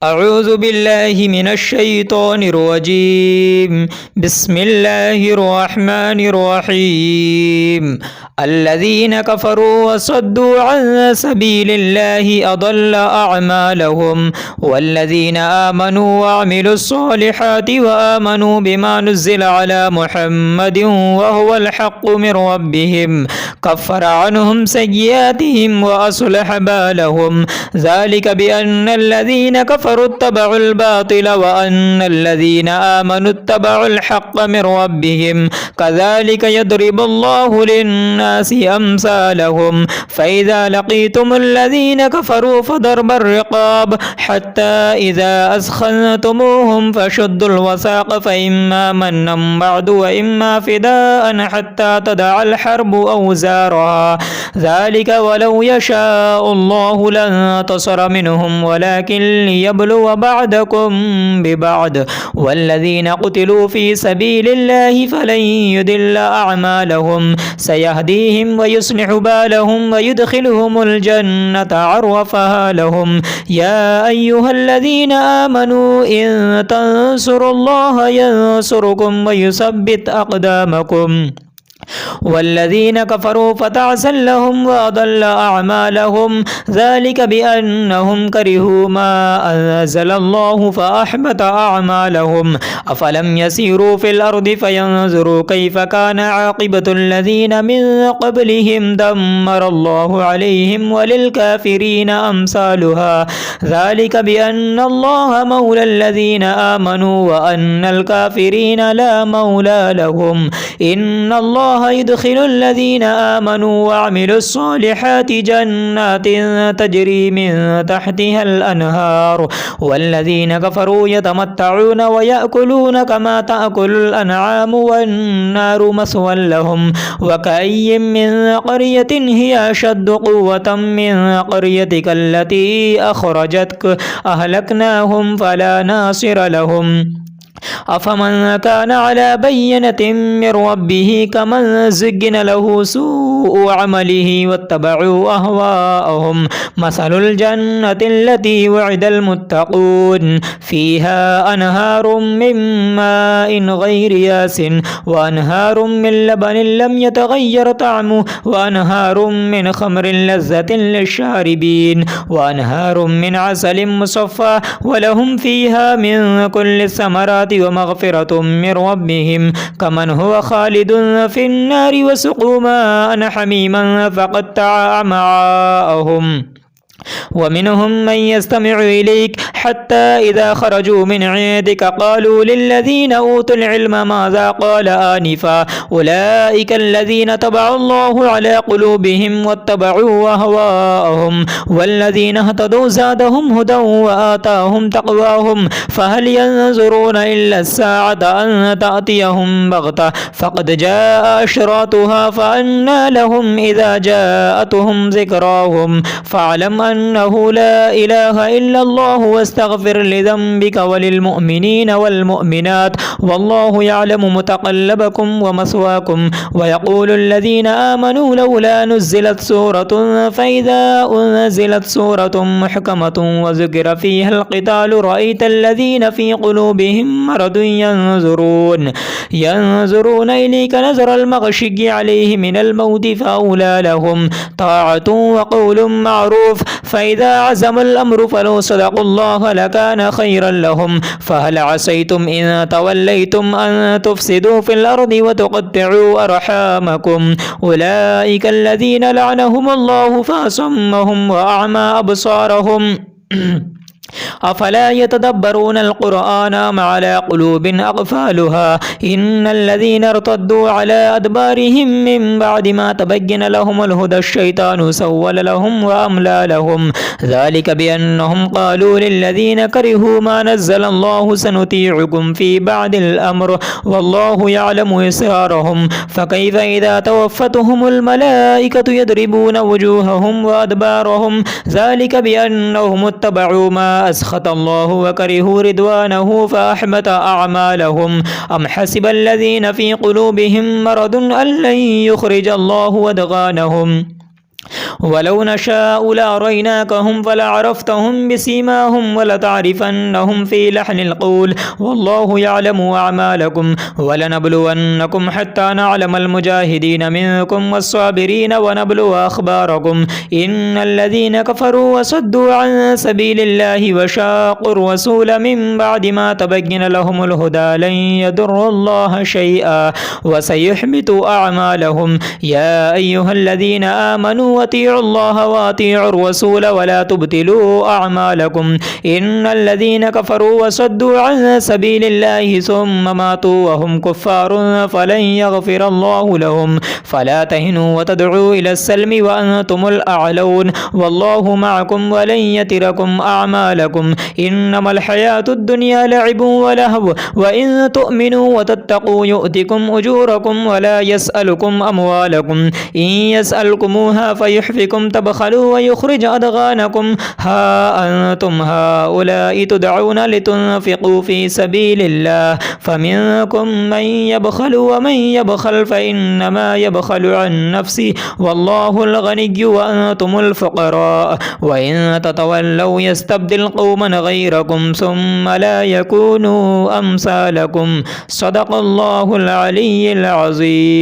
أعوذ بالله من الشيطان الرجيم. بسم الله الرحمن الرحيم. الذين كفروا وصدوا عن سبيل الله أضل أعمالهم، والذين آمنوا وعملوا الصالحات وآمنوا بما نزل على محمد وهو الحق من ربهم كفر عنهم سيئاتهم وأصلح بالهم، ذلك بأن الذين كفروا اتبعوا الباطل وأن الذين آمنوا اتبعوا الحق من ربهم، كذلك يضرب الله للناس أمثالهم. فإذا لقيتم الذين كفروا فضرب الرقاب حتى إذا أثخنتموهم فشدوا الوثاق، فإما منا بعد وإما فداء حتى تدع الحرب أوزارها، ذلك ولو يشاء الله لانتصر منهم ولكن ليبلو بعضكم ببعض، والذين قتلوا في سبيل الله فلن يضل أعمالهم، سيهديهم ويصلح بالهم ويدخلهم الجنة عرفها لهم. يا أيها الذين آمنوا إن تنصروا الله ينصركم ويثبت أقدامكم، والذين كفروا فتعسا لهم وأضل أعمالهم، ذلك بأنهم كرهوا ما أنزل الله فأحبط أعمالهم. أفلم يسيروا في الأرض فينظروا كيف كان عاقبة الذين من قبلهم دمر الله عليهم وللكافرين أمثالها، ذلك بأن الله مولى الذين آمنوا وأن الكافرين لا مولى لهم. إن الله يدخل الذين آمنوا وعملوا الصالحات جنات تجري من تحتها الأنهار، والذين كفروا يتمتعون ويأكلون كما تأكل الأنعام والنار مثوى لهم. وكأي من قرية هي أشد قوة من قريتك التي أخرجتك أهلكناهم فلا ناصر لهم. أفمن كان على بينة من ربه كمن زين له سوء عمله واتبعوا أهواءهم، مثل الجنة التي وعد المتقون فيها أنهار من ماء غير ياس وأنهار من لبن لم يتغير طعمه وأنهار من خمر لذة للشاربين وأنهار من عسل مصفى ولهم فيها من كل الثمرات ومغفرة من ربهم كمن هو خالد في النار وسقوا ماء حميما فقطع أمعاءهم. ومنهم من يستمع إليك حتى إذا خرجوا من عندك قالوا للذين أوتوا العلم ماذا قال آنفا أولئك الذين طبع الله على قلوبهم واتبعوا أهواءهم، والذين اهتدوا زادهم هدى وآتاهم تقواهم، فهل ينظرون إلا الساعة أن تأتيهم بغتة فقد جاء أشراطها فأنى لهم إذا جاءتهم ذكراهم. فاعلم أنه لا إله إلا الله واستغفر لذنبك وللمؤمنين والمؤمنات والله يعلم متقلبكم ومثواكم. ويقول الذين آمنوا لولا نزلت سورة، فإذا أنزلت سورة محكمة وذكر فيها القتال رأيت الذين في قلوبهم مرض ينظرون إليك نظر المغشي عليه من الموت فأولى لهم طاعة وقول معروف، فإذا عزم الأمر فلو صدقوا الله لكان خيرا لهم. فهل عسيتم إن توليتم أن تفسدوا في الأرض وتقطعوا أرحامكم أولئك الذين لعنهم الله فأصمهم وأعمى أبصارهم. أفلا يتدبرون القرآن أم على قلوب أقفالها إن الذين ارتدوا على أدبارهم من بعد ما تبين لهم الهدى الشيطان سول لهم وأملى لهم، ذلك بأنهم قالوا للذين كرهوا ما نزل الله سنطيعكم في بعض الأمر والله يعلم إسرارهم. فكيف إذا توفتهم الملائكة يضربون وجوههم وأدبارهم، ذلك بأنهم اتبعوا ما أسخط الله وكرهوا رضوانه فأحبط أعمالهم. أم حسب الذين في قلوبهم مرض أن لن يخرج الله أضغانهم ولو نشاء لأريناكهم فلعرفتهم بسيماهم ولتعرفنهم في لحن القول والله يعلم أعمالكم ولنبلونكم حتى نعلم المجاهدين منكم والصابرين ونبلو أخباركم إن الذين كفروا وصدوا عن سبيل الله وشاقوا الرسول من بعد ما تبين لهم الهدى لن يضروا الله شيئا وسيحبط أعمالهم يا أيها الذين آمنوا وأطيعوا الله وأطيعوا الرسول ولا تبطلوا أعمالكم إن الذين كفروا وصدوا عن سبيل الله ثم ماتوا وهم كفار فلن يغفر الله لهم فلا تهنوا وتدعوا إلى السلم وأنتم الأعلون والله معكم ولن يتركم أعمالكم إنما الحياة الدنيا لعب ولهو وإن تؤمنوا وتتقوا يؤتكم أجوركم ولا يسألكم أموالكم إن يسألكموها فيحفكم تبخلوا ويخرج أضغانكم ها أنتم هؤلاء تدعون لتنفقوا في سبيل الله فمنكم من يبخل ومن يبخل فإنما يبخل عن نفسه والله الغني وأنتم الفقراء وإن تتولوا يستبدل قوما غيركم ثم لا يكونوا أمثالكم صدق الله العلي العظيم.